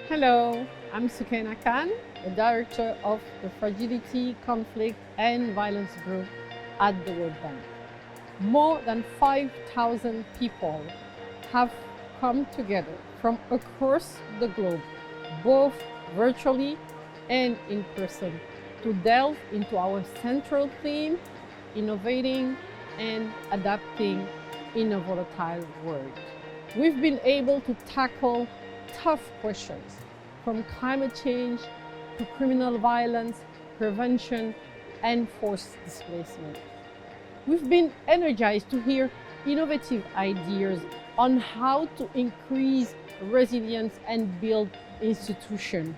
Hello, I'm Sukaina Khan, the Director of the Fragility, Conflict and Violence Group at the World Bank. More than 5,000 people have come together from across the globe, both virtually and in person, to delve into our central theme, innovating and adapting in a volatile world. We've been able to tackle tough questions, from climate change to criminal violence, prevention, and forced displacement. We've been energized to hear innovative ideas on how to increase resilience and build institutions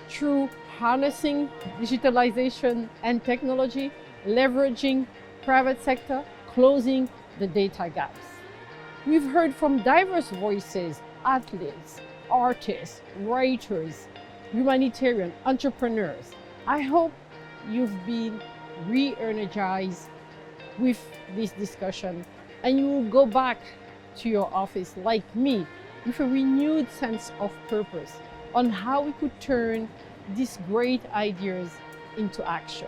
through harnessing digitalization and technology, leveraging private sector, closing the data gaps. We've heard from diverse voices, athletes, artists, writers, humanitarian, entrepreneurs. I hope you've been re-energized with this discussion and you will go back to your office like me with a renewed sense of purpose on how we could turn these great ideas into action.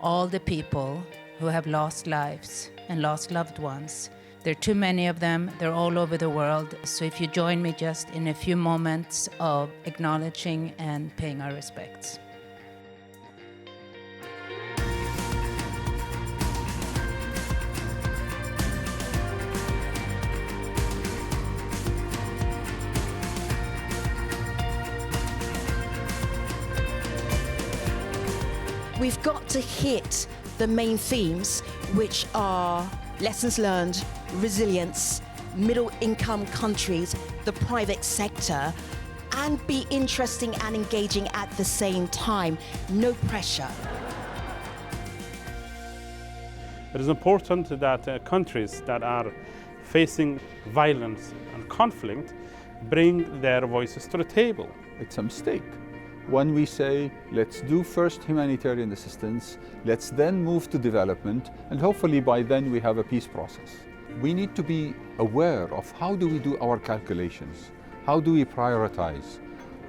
All the people who have lost lives and lost loved ones. There are too many of them, they're all over the world. So if you join me just in a few moments of acknowledging and paying our respects. We've got to hit the main themes, which are lessons learned, resilience, middle-income countries, the private sector, and be interesting and engaging at the same time. No pressure. It is important that countries that are facing violence and conflict bring their voices to the table. It's a mistake when we say, let's do first humanitarian assistance, let's then move to development, and hopefully by then we have a peace process. We need to be aware of how do we do our calculations, how do we prioritize,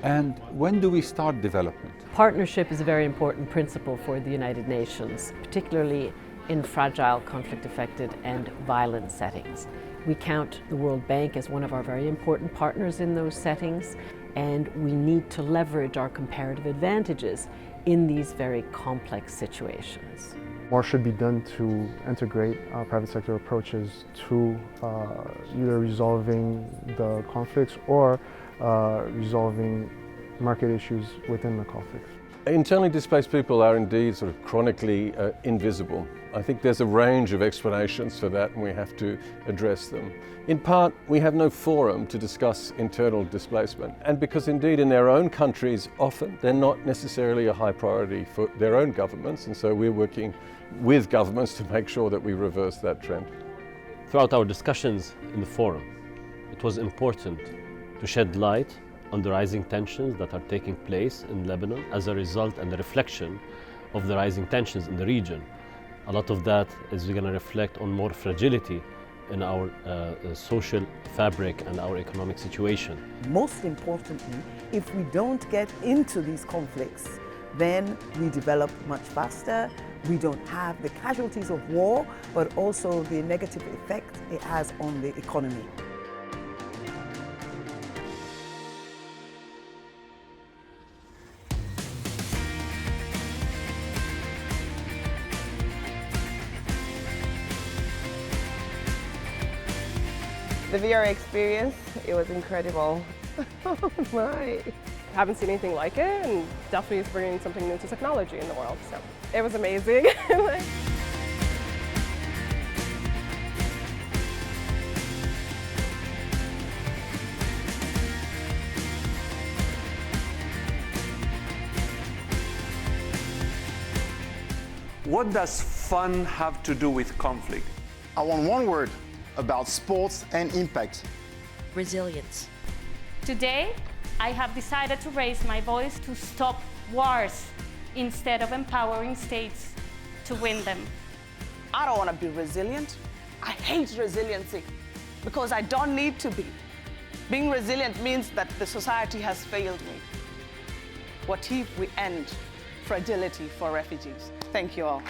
and when do we start development. Partnership is a very important principle for the United Nations, particularly in fragile, conflict-affected and violent settings. We count the World Bank as one of our very important partners in those settings, and we need to leverage our comparative advantages in these very complex situations. More should be done to integrate private sector approaches to either resolving the conflicts or resolving market issues within the conflicts. Internally displaced people are indeed sort of chronically invisible. I think there's a range of explanations for that and we have to address them. In part, we have no forum to discuss internal displacement, and because indeed in their own countries often they're not necessarily a high priority for their own governments, and so we're working with governments to make sure that we reverse that trend. Throughout our discussions in the forum, it was important to shed light on the rising tensions that are taking place in Lebanon as a result and a reflection of the rising tensions in the region. A lot of that is going to reflect on more fragility in our social fabric and our economic situation. Most importantly, if we don't get into these conflicts, then we develop much faster. We don't have the casualties of war, but also the negative effect it has on the economy. The VR experience, it was incredible. Oh my. Haven't seen anything like it, and definitely is bringing something new to technology in the world, so it was amazing. What does fun have to do with conflict? I want one word about sports and impact. Resilience. Today, I have decided to raise my voice to stop wars instead of empowering states to win them. I don't want to be resilient. I hate resiliency because I don't need to be. Being resilient means that the society has failed me. What if we end fragility for refugees? Thank you all.